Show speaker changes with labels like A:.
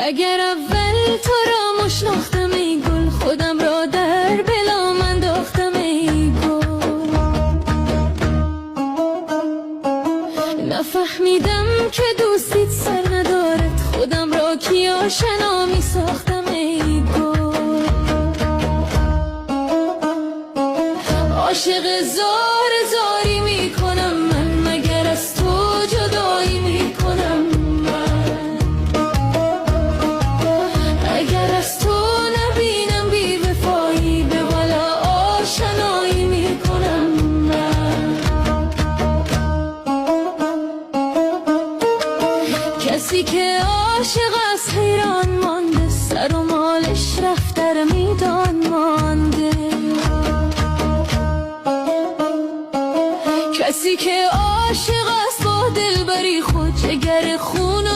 A: اگر اول تو را مشناختم ای گل، خودم را در بلام انداختم ای گل. نفهمیدم که دوستیت سر ندارد، خودم را کی آشنا می ساختم ای گل. عاشق زار زاری می کنم من، مگر از تو جدایی می کنم من. اگر از تو نبینم بی وفایی، به والا آشنایی می کنم من. کسی که عاشق است حیران مانده، سر و مالش رفت در میدان مانده. کسی که عاشق است با دلبری خود، جگر خون